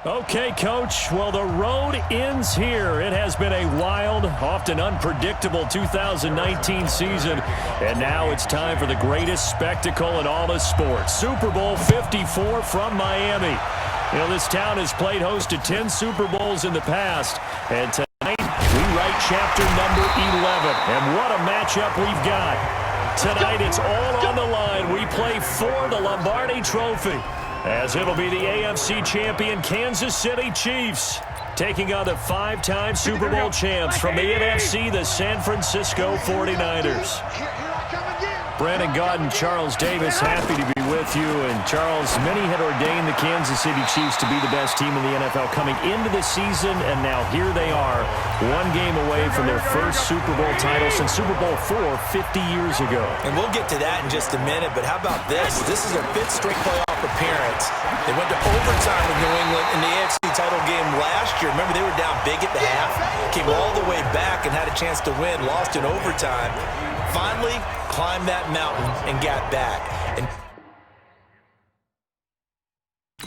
Okay, Coach. Well, the road ends here. It has been a wild, often unpredictable 2019 season. And now it's time for the greatest spectacle in all of sports. Super Bowl 54 from Miami. You know, this town has played host to 10 Super Bowls in the past. And tonight, we write chapter number 11. And what a matchup we've got. Tonight, it's all on the line. We play for the Lombardi Trophy, as it'll be the AFC champion Kansas City Chiefs taking on the 5-time Super Bowl champs from the NFC, the San Francisco 49ers. Brandon Gaudin, Charles Davis, happy to be with you. And Charles, many had ordained the Kansas City Chiefs to be the best team in the NFL coming into the season, and now here they are, one game away from their first Super Bowl title since Super Bowl IV 50 years ago. And we'll get to that in just a minute, but how about this? This is their 5th straight playoff appearance. They went to overtime with New England in the AFC title game last year. Remember, they were down big at the half, came all the way back and had a chance to win, lost in overtime. Finally climbed that mountain and got back. And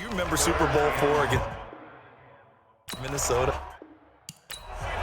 you remember Super Bowl IV against Minnesota?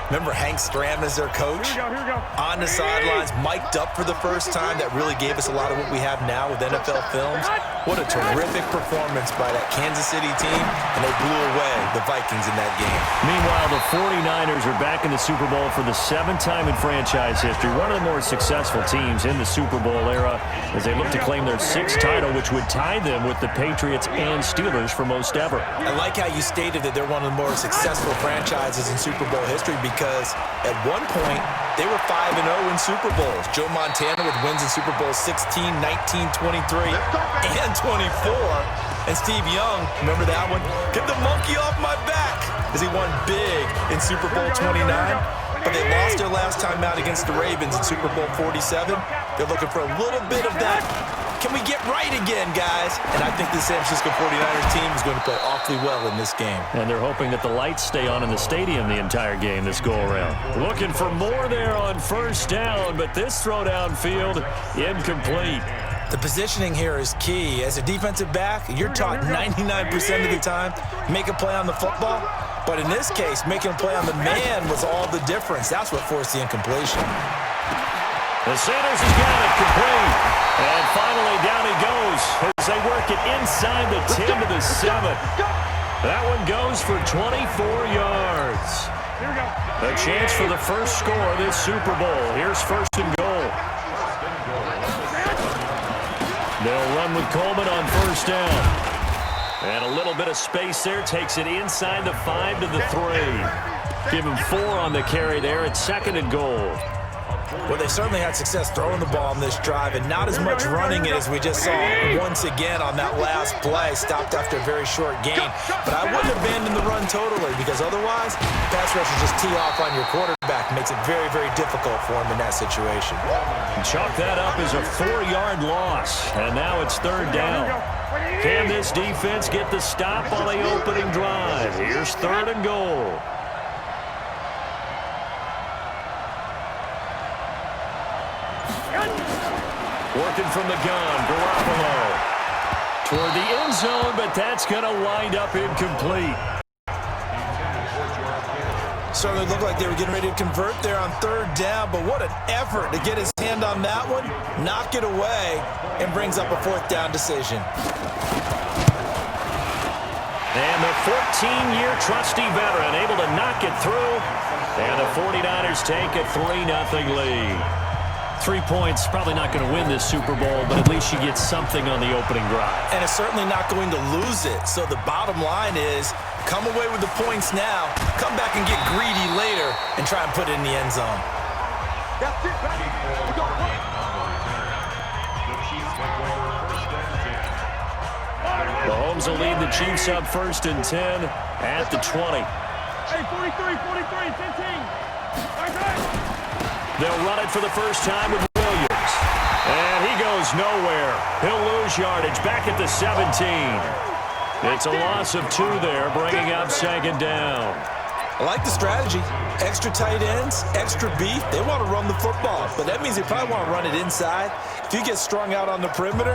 Remember Hank Stram as their coach? Here we go. On the sidelines, mic'd up for the first time. That really gave us a lot of what we have now with NFL films. What a terrific performance by that Kansas City team, and they blew away the Vikings in that game. Meanwhile, the 49ers are back in the Super Bowl for the 7th time in franchise history. One of the more successful teams in the Super Bowl era as they look to claim their 6th title, which would tie them with the Patriots and Steelers for most ever. I like how you stated that they're one of the more successful franchises in Super Bowl history, because at one point, they were 5-0 in Super Bowls. Joe Montana with wins in Super Bowl 16, 19, 23, and 24. And Steve Young, remember that one? Get the monkey off my back, as he won big in Super Bowl 29. But they lost their last time out against the Ravens in Super Bowl 47. They're looking for a little bit of that. Can we get right again, guys? And I think the San Francisco 49ers team is going to play awfully well in this game. And they're hoping that the lights stay on in the stadium the entire game this go-around. Looking for more there on first down, but this throw downfield incomplete. The positioning here is key. As a defensive back, you're taught 99% of the time, make a play on the football. But in this case, making a play on the man was all the difference. That's what forced the incompletion. The Sanders has got it complete. And finally, down he goes as they work it inside the 10 to the 7. That one goes for 24 yards. A chance for the first score of this Super Bowl. Here's first and goal. They'll run with Coleman on first down. And a little bit of space there. Takes it inside the 5 to the 3. Give him 4 on the carry there at 2nd and goal. Well, they certainly had success throwing the ball on this drive, and not as much running it as we just saw once again on that last play. Stopped after a very short gain. But I wouldn't abandon the run totally, because otherwise, pass rushers just tee off on your quarterback. Makes it very, very difficult for him in that situation. Chalk that up as a 4-yard loss, and now it's 3rd down. Can this defense get the stop on the opening drive? Here's 3rd and goal. Working from the gun, Garoppolo. Toward the end zone, but that's going to wind up incomplete. Certainly looked like they were getting ready to convert there on 3rd down, but what an effort to get his hand on that one, knock it away, and brings up a 4th down decision. And the 14-year trusty veteran able to knock it through, and the 49ers take a 3-0 lead. 3 points, probably not going to win this Super Bowl, but at least you get something on the opening drive. And it's certainly not going to lose it. So the bottom line is, come away with the points now, come back and get greedy later, and try and put it in the end zone. Mahomes will lead the Chiefs up 1st and 10 at the 20. Hey, 43, 15. They'll run it for the first time with Williams. And he goes nowhere. He'll lose yardage back at the 17. It's a loss of 2 there, bringing up 2nd down. I like the strategy. Extra tight ends, extra beef. They want to run the football, but that means they probably want to run it inside. If you get strung out on the perimeter,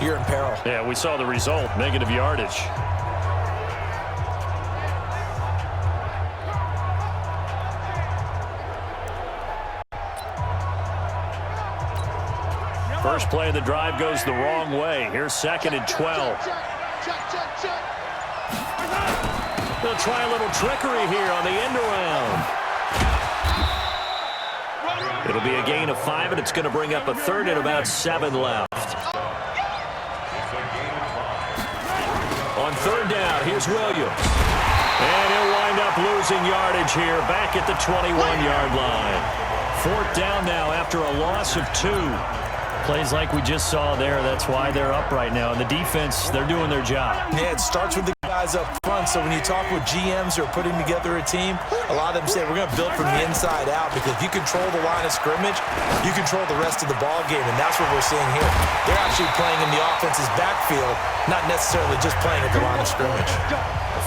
you're in peril. Yeah, we saw the result, negative yardage. First play of the drive goes the wrong way. Here's 2nd and 12. They'll try a little trickery here on the end around. It'll be a gain of 5, and it's going to bring up a 3rd and about 7 left. On 3rd down, here's Williams. And he'll wind up losing yardage here back at the 21-yard line. 4th down now after a loss of 2. Plays like we just saw there. That's why they're up right now. And the defense, they're doing their job. Yeah, it starts with the guys up front. So when you talk with GMs who are putting together a team, a lot of them say we're going to build from the inside out, because if you control the line of scrimmage, you control the rest of the ball game, and that's what we're seeing here. They're actually playing in the offense's backfield, not necessarily just playing at the line of scrimmage.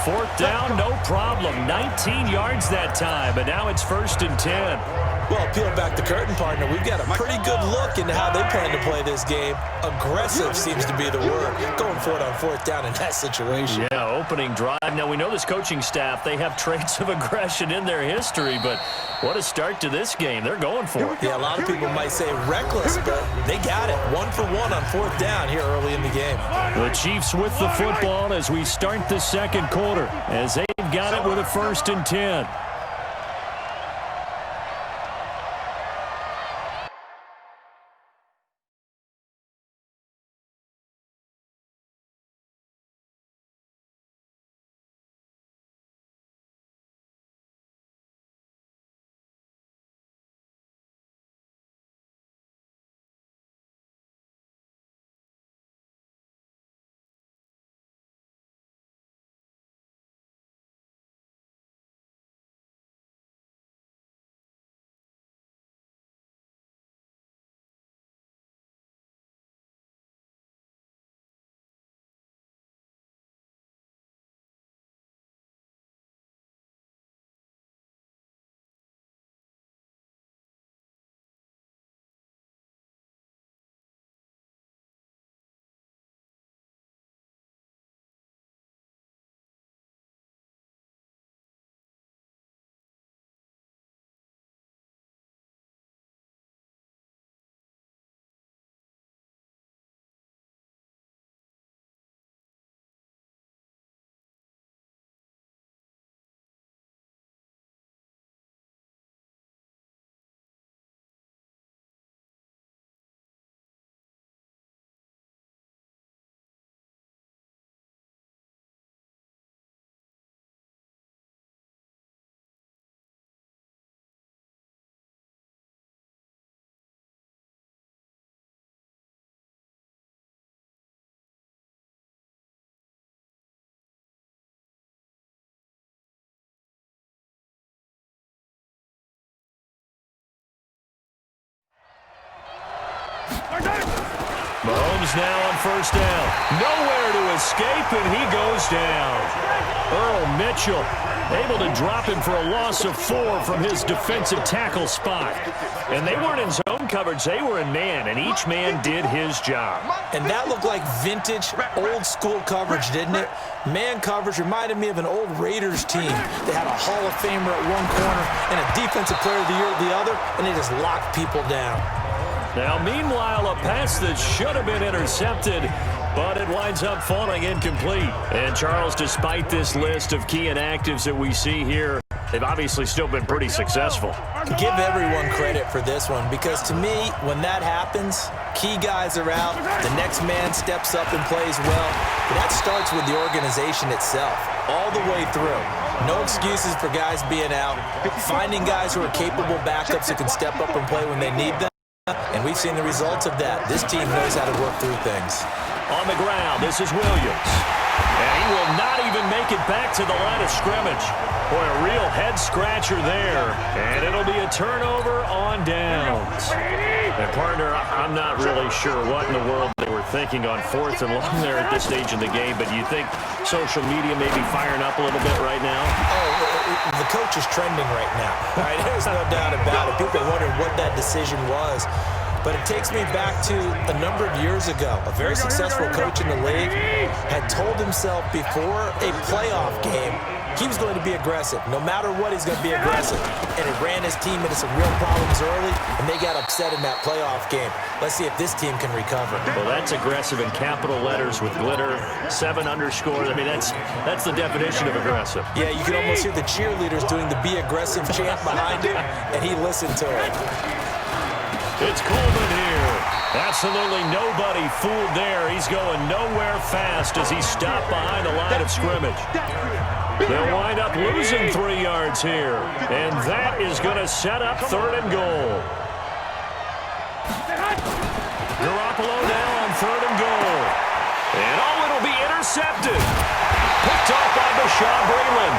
4th down, no problem. 19 yards that time, but now it's 1st and 10. Well, peel back the curtain, partner. We've got a pretty good look into how they plan to play this game. Aggressive seems to be the word. Going for it on 4th down in that situation. Yeah, opening drive. Now, we know this coaching staff, they have traits of aggression in their history, but what a start to this game. They're going for it. Yeah, a lot of people might say reckless, but they got it. 1 for 1 on 4th down here early in the game. The Chiefs with the football as we start the 2nd quarter, as they've got it with a 1st and 10. Mahomes now on 1st down. Nowhere to escape, and he goes down. Earl Mitchell able to drop him for a loss of 4 from his defensive tackle spot. And they weren't in zone coverage. They were in man, and each man did his job. And that looked like vintage, old-school coverage, didn't it? Man coverage reminded me of an old Raiders team. They had a Hall of Famer at one corner and a Defensive Player of the Year at the other, and they just locked people down. Now, meanwhile, a pass that should have been intercepted, but it winds up falling incomplete. And, Charles, despite this list of key inactives that we see here, they've obviously still been pretty successful. Give everyone credit for this one, because to me, when that happens, key guys are out, the next man steps up and plays well. But that starts with the organization itself, all the way through. No excuses for guys being out, finding guys who are capable backups who can step up and play when they need them. And we've seen the results of that. This team knows how to work through things. On the ground, this is Williams. And he will not even make it back to the line of scrimmage. Boy, a real head-scratcher there. And it'll be a turnover on downs. And, partner, I'm not really sure what in the world they were thinking on 4th and long there at this stage in the game. But do you think social media may be firing up a little bit right now? Oh, the coach is trending right now. All right, there's no doubt about it. People are wondering what that decision was. But it takes me back to a number of years ago. A very successful coach in the league had told himself before a playoff game he was going to be aggressive. No matter what, he's going to be aggressive. And it ran his team into some real problems early, and they got upset in that playoff game. Let's see if this team can recover. Well, that's aggressive in capital letters with glitter, 7 underscores. I mean, that's the definition of aggressive. Yeah, you can almost hear the cheerleaders doing the be aggressive chant behind him, and he listened to it. It's Coleman here. Absolutely nobody fooled there. He's going nowhere fast as he stopped behind the line of scrimmage. They'll wind up losing 3 yards here. And that is going to set up 3rd and goal. Garoppolo now on 3rd and goal. And it'll be intercepted. Picked off by Bashaud Breeland.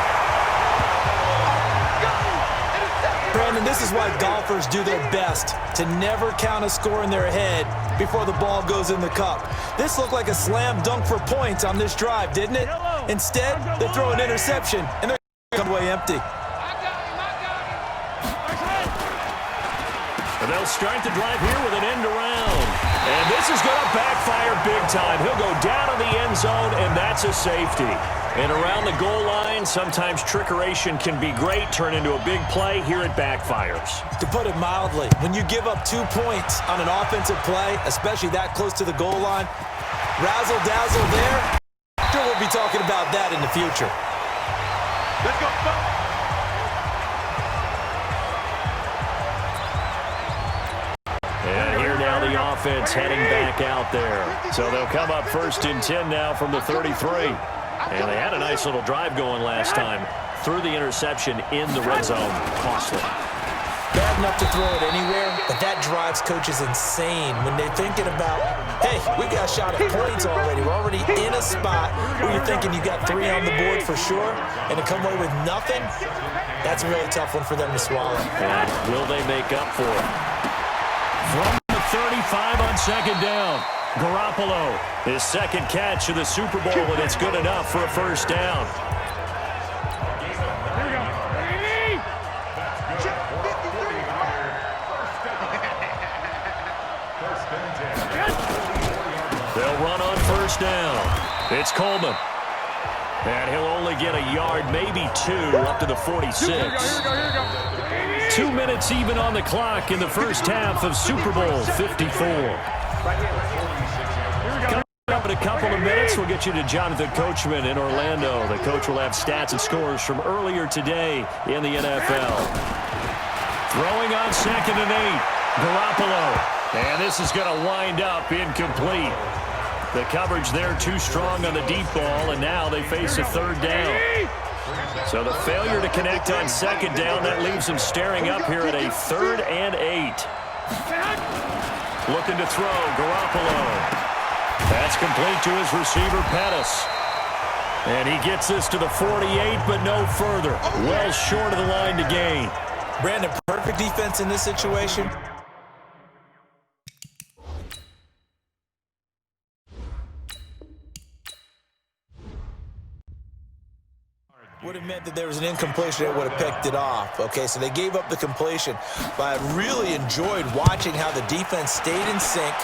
Brandon, this is why golfers do their best to never count a score in their head before the ball goes in the cup. This looked like a slam dunk for points on this drive, didn't it? Instead, they throw an interception, and they're going away empty. And they'll start the drive here with an end around. And this is going to backfire big time. He'll go down in the end zone, and that's a safety. And around the goal line, sometimes trickeration can be great, turn into a big play. Here it backfires. To put it mildly, when you give up 2 points on an offensive play, especially that close to the goal line, razzle-dazzle there, sure we'll be talking about that in the future. Let's go. And here now the offense heading back out there. So they'll come up 1st and 10 now from the 33. And they had a nice little drive going last time. Threw the interception in the red zone. Costly. Bad enough to throw it anywhere, but that drives coaches insane when they're thinking about, hey, we got a shot at points already. We're already in a spot where you're thinking you got 3 on the board for sure, and to come away with nothing, that's a really tough one for them to swallow. And will they make up for it? From the 35 on 2nd down. Garoppolo, his 2nd catch of the Super Bowl, and it's good enough for a 1st down. They'll run on 1st down. It's Coleman. And he'll only get a yard, maybe 2, up to the 46. 2 minutes even on the clock in the first half of Super Bowl 54. Coming up in a couple of minutes, we'll get you to Jonathan Coachman in Orlando. The coach will have stats and scores from earlier today in the NFL. Throwing on 2nd and 8. Garoppolo. And this is going to wind up incomplete. The coverage there too strong on the deep ball, and now they face a 3rd down. So the failure to connect on 2nd down, that leaves them staring up here at a 3rd and 8. Looking to throw, Garoppolo. That's complete to his receiver, Pettis. And he gets this to the 48, but no further. Well short of the line to gain. Brandon, perfect defense in this situation. Would have meant that there was an incompletion that would have picked it off. Okay, so they gave up the completion. But I really enjoyed watching how the defense stayed in sync,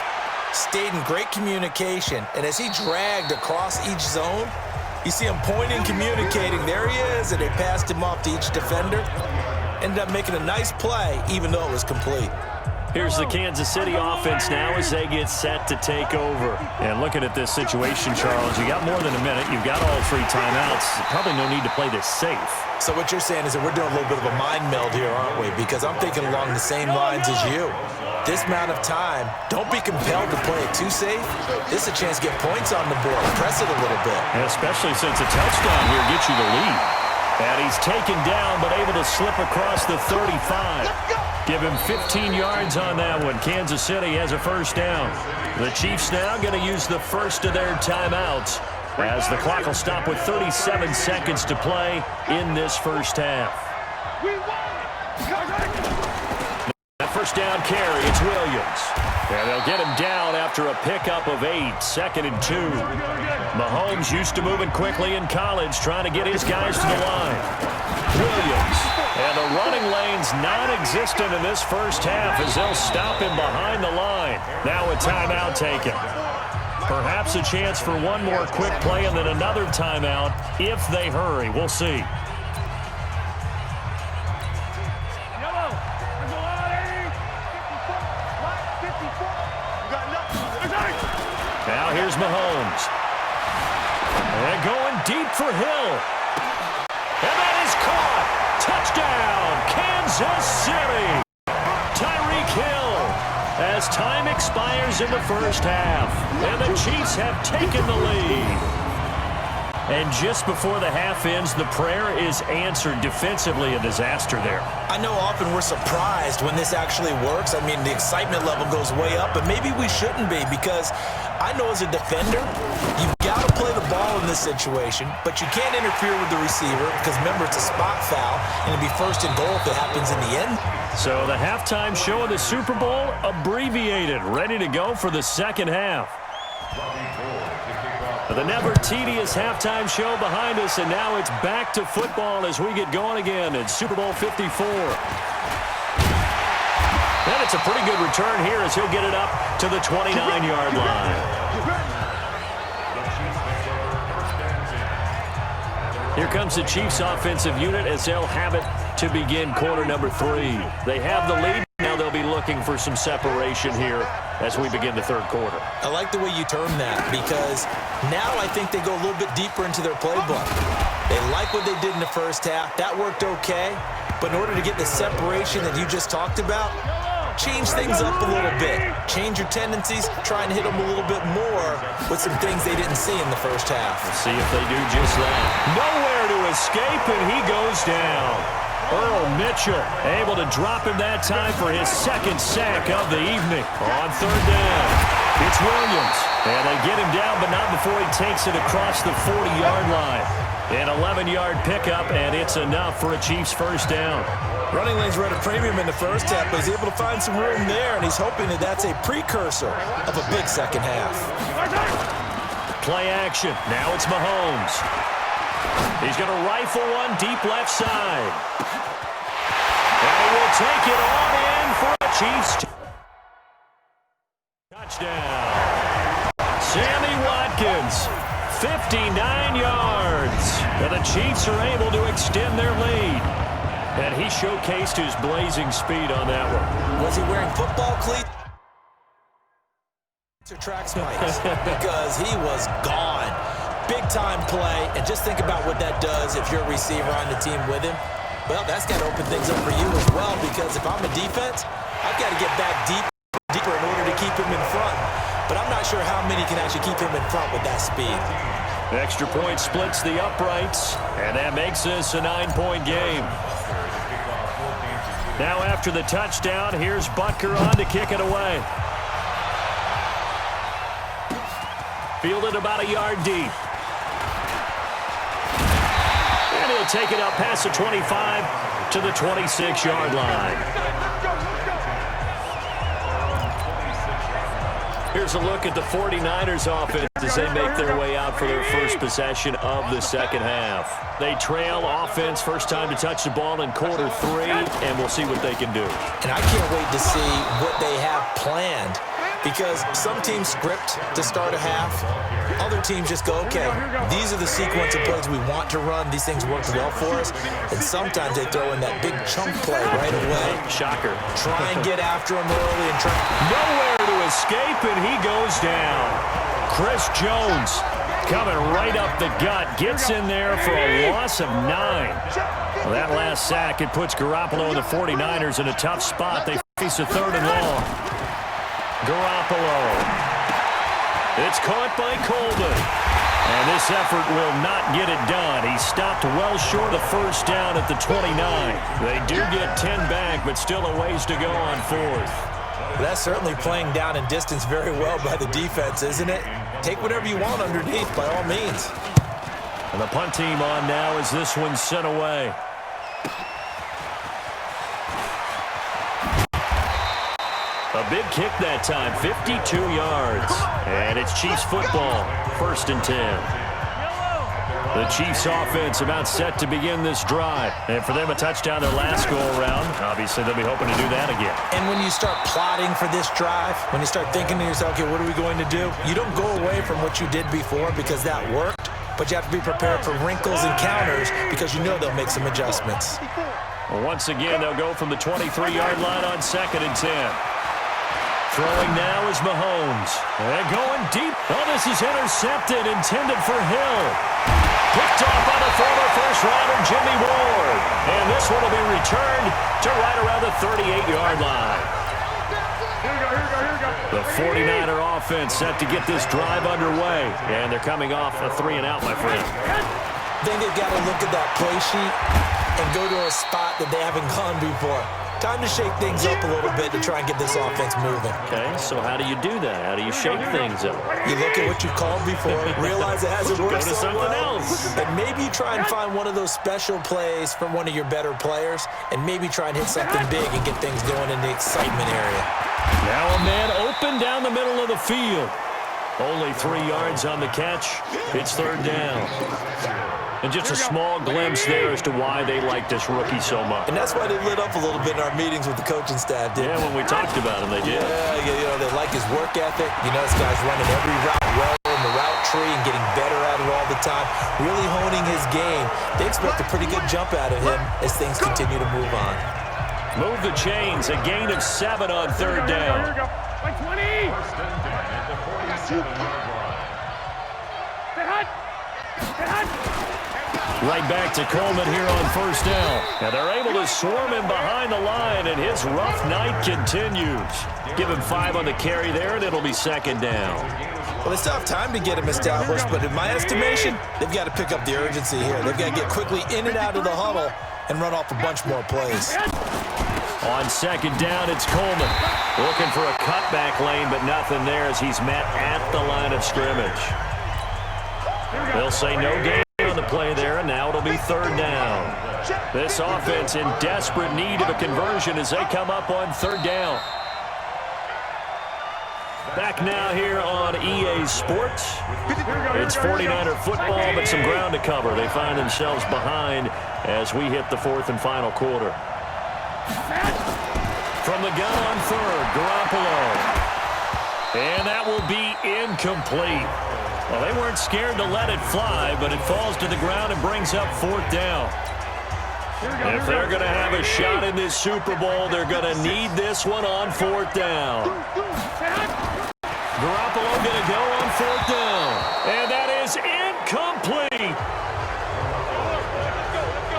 stayed in great communication. And as he dragged across each zone, you see him pointing, communicating. There he is, and they passed him off to each defender. Ended up making a nice play, even though it was complete. Here's the Kansas City offense now as they get set to take over. And looking at this situation, Charles, you got more than a minute. You've got all 3 timeouts. Probably no need to play this safe. So what you're saying is that we're doing a little bit of a mind meld here, aren't we? Because I'm thinking along the same lines as you. This amount of time, don't be compelled to play it too safe. This is a chance to get points on the board. Press it a little bit. And especially since a touchdown here gets you the lead. And he's taken down, but able to slip across the 35. Give him 15 yards on that one. Kansas City has a 1st down. The Chiefs now going to use the first of their timeouts as the clock will stop with 37 seconds to play in this first half. That 1st down carry, it's Williams. And they'll get him down after a pickup of 8, 2nd and 2. Mahomes used to moving quickly in college, trying to get his guys to the line. Williams. And the running lane's non-existent in this first half as they'll stop him behind the line. Now a timeout taken. Perhaps a chance for one more quick play and then another timeout if they hurry. We'll see. Now here's Mahomes. And going deep for Hill. And that is caught. Touchdown, Kansas City. Tyreek Hill as time expires in the first half. And the Chiefs have taken the lead. And just before the half ends, the prayer is answered. Defensively, a disaster there. I know often we're surprised when this actually works. I mean, the excitement level goes way up, but maybe we shouldn't be because I know as a defender, you've got to play the ball in this situation, but you can't interfere with the receiver because, remember, it's a spot foul, and it'll be first and goal if it happens in the end. So the halftime show of the Super Bowl abbreviated, ready to go for the second half. The never-tedious halftime show behind us, and now it's back to football as we get going again in Super Bowl 54. And it's a pretty good return here as he'll get it up to the 29-yard line. Here comes the Chiefs offensive unit as they'll have it to begin quarter number 3. They have the lead. Now they'll be looking for some separation here as we begin the third quarter. I like the way you term that because now I think they go a little bit deeper into their playbook. They like what they did in the first half. That worked okay. But in order to get the separation that you just talked about, change things up a little bit. Change your tendencies. Try and hit them a little bit more with some things they didn't see in the first half. Let's see if they do just that. Nowhere to escape, and he goes down. Earl Mitchell able to drop him that time for his second sack of the evening. On third down, it's Williams. And they get him down, but not before he takes it across the 40-yard line. An 11-yard pickup, and it's enough for a Chiefs first down. Running lanes were at a premium in the first half, but he's able to find some room there, and he's hoping that that's a precursor of a big second half. Play action. Now it's Mahomes. He's going to rifle one deep left side. And he will take it on in for a Chiefs touchdown. Sammy Watkins, 59 yards. And the Chiefs are able to extend their lead. And he showcased his blazing speed on that one. Was he wearing football cleats or track spikes? Because he was gone. Big-time play, and just think about what that does if you're a receiver on the team with him. Well, that's got to open things up for you as well, because if I'm a defense, I've got to get back deeper in order to keep him in front. But I'm not sure how many can actually keep him in front with that speed. Extra point splits the uprights, and that makes this a 9-point game. Now after the touchdown, here's Butker on to kick it away. Fielded about a yard deep. And he'll take it up past the 25 to the 26-yard line. Here's a look at the 49ers offense as they make their way out for their first possession of the second half. They trail offense first time to touch the ball in quarter 3, and we'll see what they can do. And I can't wait to see what they have planned, because some teams script to start a half. Other teams just go, okay, these are the sequence of plays we want to run. These things work well for us. And sometimes they throw in that big chunk play right away. Shocker. Try and get after him early and try. Nowhere to escape, and he goes down. Chris Jones coming right up the gut. Gets in there for a loss of 9. Well, that last sack, it puts Garoppolo and the 49ers in a tough spot. They face a third and long. Garoppolo. It's caught by Coleman. And this effort will not get it done. He stopped well short of first down at the 29. They do get 10 back, but still a ways to go on fourth. That's certainly playing down in distance very well by the defense, isn't it? Take whatever you want underneath, by all means. And the punt team on now as this one's sent away. A big kick that time, 52 yards. And it's Chiefs football, 1st and 10. The Chiefs offense about set to begin this drive. And for them, a touchdown their last go-around. Obviously, they'll be hoping to do that again. And when you start plotting for this drive, when you start thinking to yourself, okay, what are we going to do? You don't go away from what you did before because that worked, but you have to be prepared for wrinkles and counters because you know they'll make some adjustments. Well, once again, they'll go from the 23-yard line on 2nd and 10. Throwing now is Mahomes. And going deep. Oh, this is intercepted, intended for Hill. Picked off by the former first-rounder Jimmy Ward. And this one will be returned to right around the 38-yard line. The 49er offense set to get this drive underway. And they're coming off a 3-and-out, my friend. I think they've got to look at that play sheet and go to a spot that they haven't gone before. Time to shake things up a little bit to try and get this offense moving. Okay, so how do you do that? How do you shake things up? You look at what you called before, realize it hasn't worked so well, else. and maybe you try and find one of those special plays from one of your better players, and maybe try and hit something big and get things going in the excitement area. Now a man open down the middle of the field. Only 3 yards on the catch. It's 3rd down. And just a small glimpse there as to why they like this rookie so much. And that's why they lit up a little bit in our meetings with the coaching staff, didn't when we talked about him, they did. Yeah, you know, they like his work ethic. You know, this guy's running every route well in the route tree and getting better at it all the time, really honing his game. They expect a pretty good jump out of him as things continue to move on. Move the chains, a gain of 7 on 3rd down. Here we go. Like 20. Right back to Coleman here on 1st down. Now they're able to swarm him behind the line, and his rough night continues. Give him 5 on the carry there, and it'll be 2nd down. Well, they still have time to get him established, but in my estimation, they've got to pick up the urgency here. They've got to get quickly in and out of the huddle and run off a bunch more plays. On 2nd down, it's Coleman. Looking for a cutback lane, but nothing there as he's met at the line of scrimmage. They'll say no gain on the play there, and now it'll be 3rd down. This offense in desperate need of a conversion as they come up on 3rd down. Back now here on EA Sports. It's 49er football, but some ground to cover. They find themselves behind as we hit the 4th and final quarter. From the gun on 3rd, Garoppolo. And that will be incomplete. Well, they weren't scared to let it fly, but it falls to the ground and brings up 4th down. If they're going to have a shot in this Super Bowl, they're going to need this one on 4th down. Garoppolo going to go on 4th down. And that is incomplete.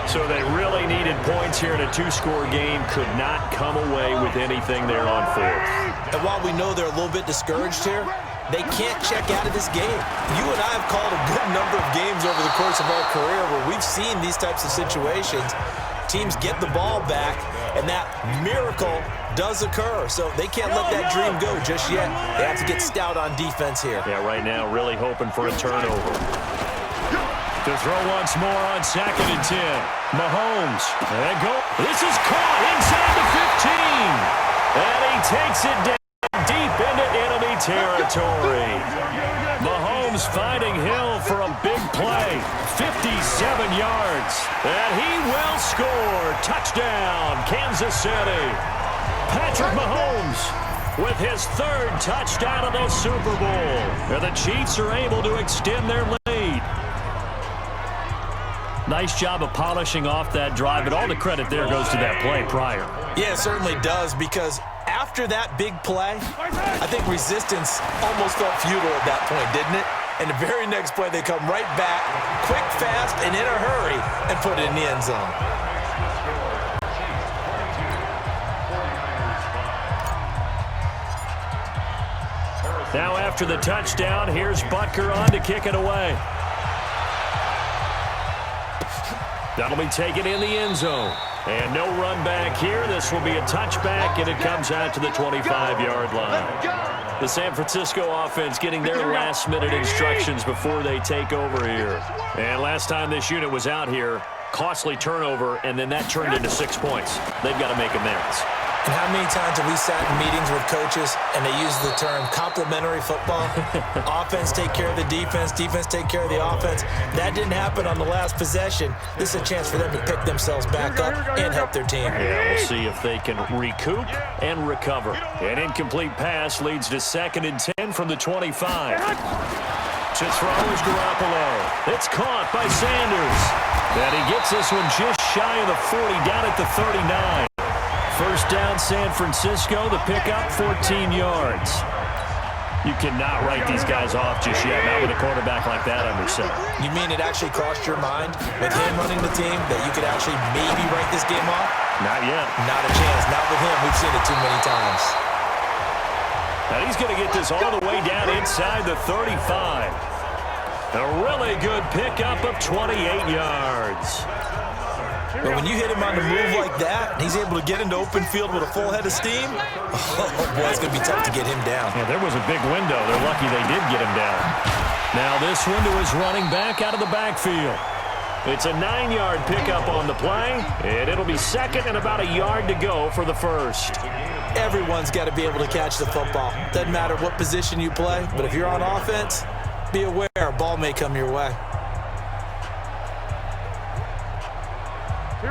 So they really needed points here in a 2-score game. Could not come away with anything there on 4th. And while we know they're a little bit discouraged here, they can't check out of this game. You and I have called a good number of games over the course of our career where we've seen these types of situations. Teams get the ball back, and that miracle does occur. So they can't let that dream go just yet. They have to get stout on defense here. Yeah, right now really hoping for a turnover. To throw once more on 2nd and 10. Mahomes. And go. This is caught inside the 15. And he takes it down deep into enemy territory. Mahomes finding Hill for a big play. 57 yards. And he will score. Touchdown, Kansas City. Patrick Mahomes with his 3rd touchdown of the Super Bowl. And the Chiefs are able to extend their lead. Nice job of polishing off that drive, but all the credit there goes to that play prior. Yeah, it certainly does, because after that big play, I think resistance almost felt futile at that point, didn't it? And the very next play, they come right back, quick, fast, and in a hurry, and put it in the end zone. Now after the touchdown, here's Butker on to kick it away. That'll be taken in the end zone. And no run back here. This will be a touchback, and it comes out to the 25-yard line. The San Francisco offense getting their last-minute instructions before they take over here. And last time this unit was out here, costly turnover, and then that turned into 6 points. They've got to make amends. And how many times have we sat in meetings with coaches and they use the term complementary football? Offense take care of the defense, defense take care of the offense. That didn't happen on the last possession. This is a chance for them to pick themselves back up and help their team. Yeah, we'll see if they can recoup and recover. An incomplete pass leads to 2nd and 10 from the 25. To throw is Garoppolo. It's caught by Sanders. And he gets this one just shy of the 40, down at the 39. First down, San Francisco. The pickup, 14 yards. You cannot write these guys off just yet, not with a quarterback like that under center. You mean it actually crossed your mind with him running the team that you could actually maybe write this game off? Not yet. Not a chance. Not with him. We've seen it too many times. Now he's going to get this all the way down inside the 35. A really good pickup of 28 yards. But when you hit him on the move like that, and he's able to get into open field with a full head of steam, oh boy, it's going to be tough to get him down. Yeah, there was a big window. They're lucky they did get him down. Now this window is running back out of the backfield. It's a 9-yard pickup on the play, and it'll be 2nd and about a yard to go for the first. Everyone's got to be able to catch the football. Doesn't matter what position you play, but if you're on offense, be aware a ball may come your way.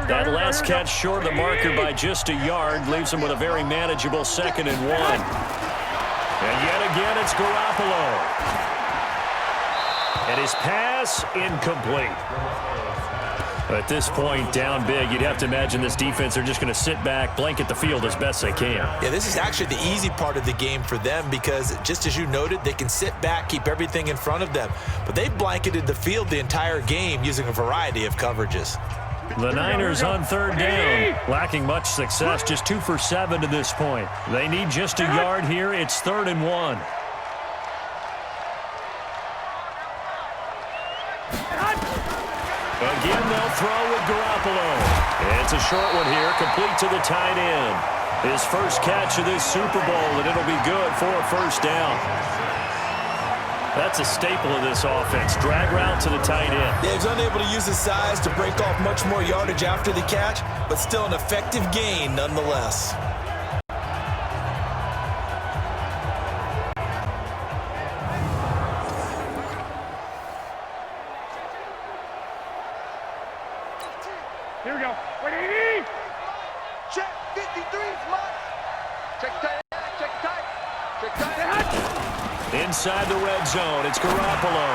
That last catch short of the marker by just a yard leaves him with a very manageable 2nd and 1. And yet again, it's Garoppolo. And his pass incomplete. At this point, down big, you'd have to imagine this defense are just going to sit back, blanket the field as best they can. Yeah, this is actually the easy part of the game for them because, just as you noted, they can sit back, keep everything in front of them. But they've blanketed the field the entire game using a variety of coverages. The Niners on 3rd down, lacking much success, just 2 for 7 to this point. They need just a yard here. It's 3rd and 1. Again, they'll throw with Garoppolo. It's a short one here, complete to the tight end. His first catch of this Super Bowl, and it'll be good for a first down. That's a staple of this offense. Drag route to the tight end. Yeah, he's unable to use his size to break off much more yardage after the catch, but still an effective gain nonetheless. Here we go. Wait, check 53, smart. Check tight, check tight, check tight. Inside the red zone, it's Garoppolo.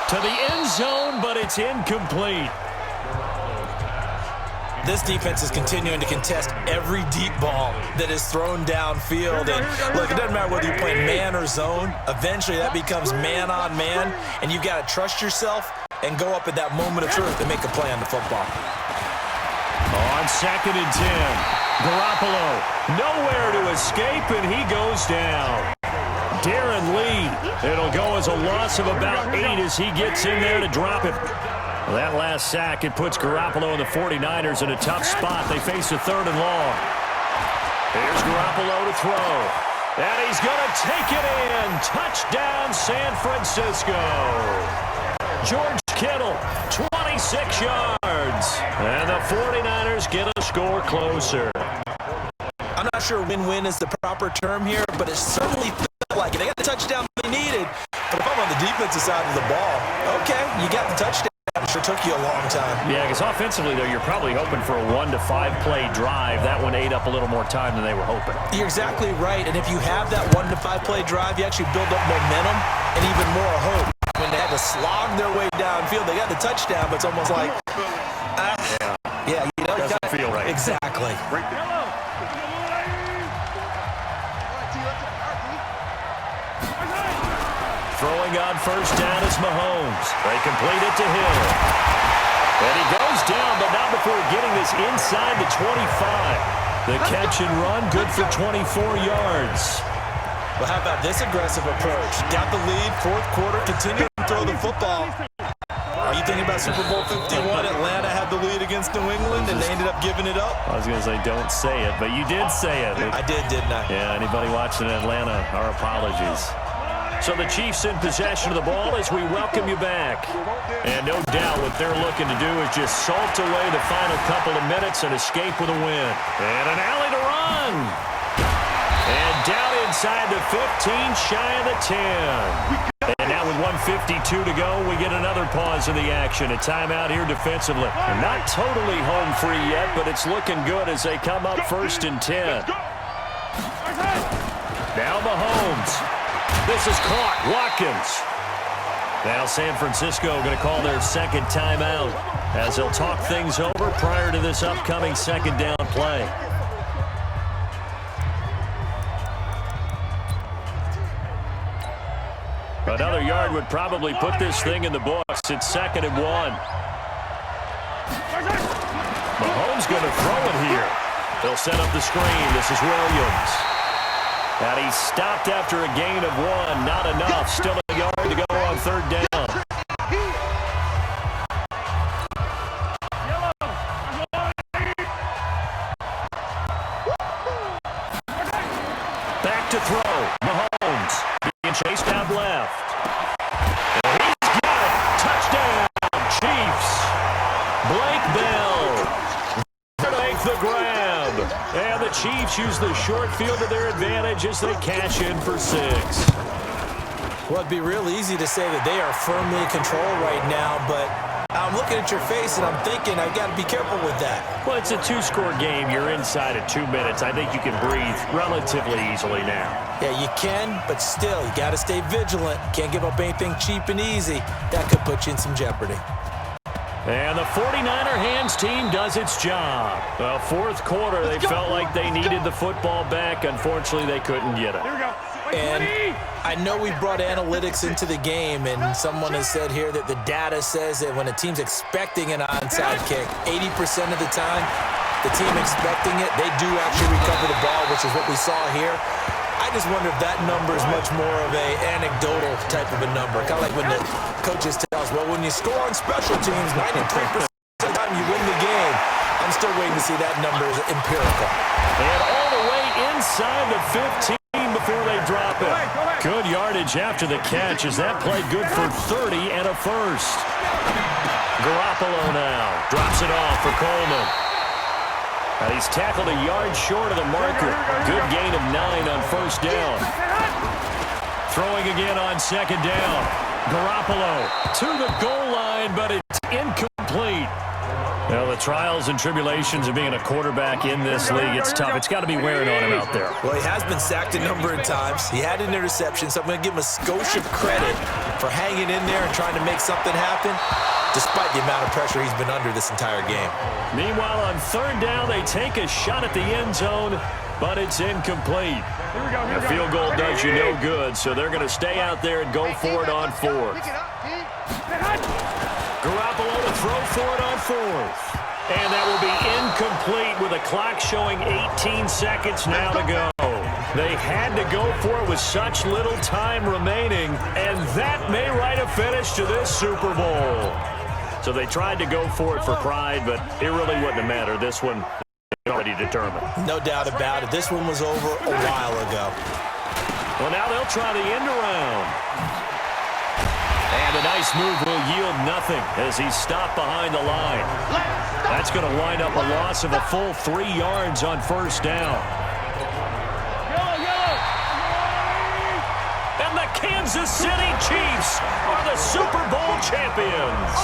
To the end zone, but it's incomplete. This defense is continuing to contest every deep ball that is thrown downfield. And look, it doesn't matter whether you're playing man or zone. Eventually, that becomes man on man, and you've got to trust yourself and go up at that moment of truth and make a play on the football. On 2nd and 10, Garoppolo nowhere to escape, and he goes down. Darren Lee, it'll go as a loss of about 8 as he gets in there to drop it. Well, that last sack, it puts Garoppolo and the 49ers in a tough spot. They face a 3rd and long. Here's Garoppolo to throw. And he's going to take it in. Touchdown, San Francisco. George Kittle, 26 yards. And the 49ers get a score closer. I'm not sure win-win is the proper term here, but it certainly felt like it. They got the touchdown they needed. But if I'm on the defensive side of the ball, okay, you got the touchdown. It sure took you a long time. Yeah, because offensively, though, you're probably hoping for a 1 to 5 play drive. That one ate up a little more time than they were hoping. You're exactly right. And if you have that 1 to 5 play drive, you actually build up momentum and even more hope. When they had to slog their way downfield, they got the touchdown, but it's almost like, yeah, you know, doesn't feel right. Exactly. Throwing on first down is Mahomes. They complete it to Hill. And he goes down, but not before getting this inside the 25. The catch and run, good for 24 yards. Well, how about this aggressive approach? Got the lead, 4th quarter, continuing to throw the football. Are you thinking about Super Bowl 51? Atlanta had the lead against New England, and they ended up giving it up? I was going to say, don't say it, but you did say it. I did, didn't I? Yeah, anybody watching Atlanta, our apologies. So the Chiefs in possession of the ball as we welcome you back. And no doubt what they're looking to do is just salt away the final couple of minutes and escape with a win. And an alley to run. And down inside the 15, shy of the 10. And now with 1:52 to go, we get another pause in the action. A timeout here defensively. They're not totally home free yet, but it's looking good as they come up 1st and 10. Now Mahomes. This is caught. Watkins. Now San Francisco going to call their second timeout as they'll talk things over prior to this upcoming second down play. Another yard would probably put this thing in the books. It's 2nd and 1. Mahomes going to throw it here. They'll set up the screen. This is Williams. And he's stopped after a gain of 1. Not enough. Still a yard to go on 3rd down. Back to throw. Mahomes being chased out left. And he's got it. Touchdown, Chiefs. Blake Bell to make the grab. And the Chiefs use the short field to their advantage as they cash in for 6. Well, it'd be real easy to say that they are firmly in control right now, but I'm looking at your face and I'm thinking I've got to be careful with that. Well, it's a 2-score game. You're inside of 2 minutes. I think you can breathe relatively easily now. Yeah, you can, but still, you got to stay vigilant. Can't give up anything cheap and easy. That could put you in some jeopardy. And the 49er hands team does its job. Well, 4th quarter, they felt like they needed the football back. Unfortunately, they couldn't get it. Here we go. And I know we brought analytics into the game, and someone has said here that the data says that when a team's expecting an onside kick, 80% of the time, the team expecting it, they do actually recover the ball, which is what we saw here. I just wonder if that number is much more of a anecdotal type of a number. Kind of like when the coaches tell us, well, when you score on special teams, 93% of the time you win the game. I'm still waiting to see that number as empirical. And all the way inside the 15 before they drop it. Good yardage after the catch as that played good for 30 and a first. Garoppolo now drops it off for Coleman. And he's tackled a yard short of the marker. Good gain of 9 on 1st down. Throwing again on 2nd down. Garoppolo to the goal line, but it's incomplete. Well, the trials and tribulations of being a quarterback in this league, it's tough. It's got to be wearing on him out there. Well, he has been sacked a number of times. He had an interception, so I'm going to give him a skosh of credit for hanging in there and trying to make something happen, despite the amount of pressure he's been under this entire game. Meanwhile, on 3rd down, they take a shot at the end zone, but it's incomplete. The field goal does you no good, so they're going to stay out there and go for it on 4th. Garoppolo to throw for it on 4th. And that will be incomplete with the clock showing 18 seconds now to go. They had to go for it with such little time remaining, and that may write a finish to this Super Bowl. So they tried to go for it for pride, but it really wouldn't have mattered. This one is already determined. No doubt about it. This one was over a while ago. Well, now they'll try the end around. And a nice move will yield nothing as he's stopped behind the line. That's going to wind up a loss of a full 3 yards on 1st down. And the Kansas City Chiefs are the Super Bowl champions.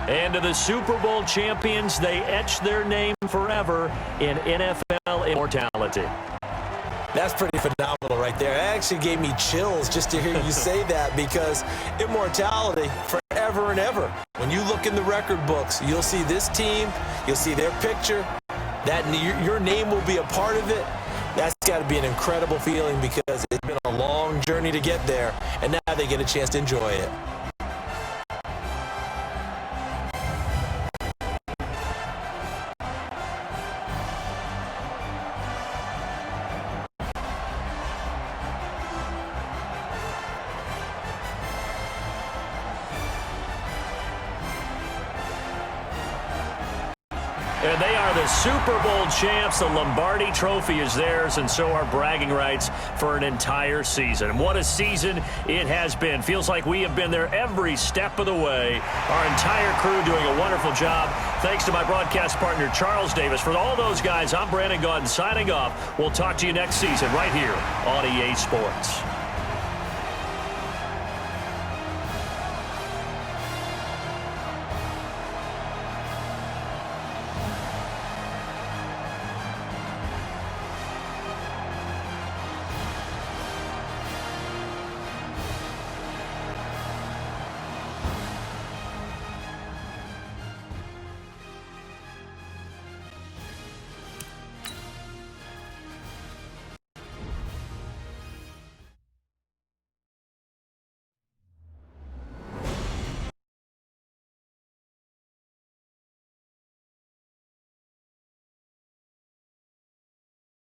And to the Super Bowl champions, they etch their name forever in NFL immortality. That's pretty phenomenal right there. It actually gave me chills just to hear you say that, because immortality forever and ever. When you look in the record books, you'll see this team, you'll see their picture, that your name will be a part of it. That's got to be an incredible feeling, because it's been a long journey to get there, and now they get a chance to enjoy it. And they are the Super Bowl champs. The Lombardi Trophy is theirs, and so are bragging rights for an entire season. And what a season it has been. Feels like we have been there every step of the way. Our entire crew doing a wonderful job. Thanks to my broadcast partner, Charles Davis. For all those guys, I'm Brandon Gaudin signing off. We'll talk to you next season right here on EA Sports.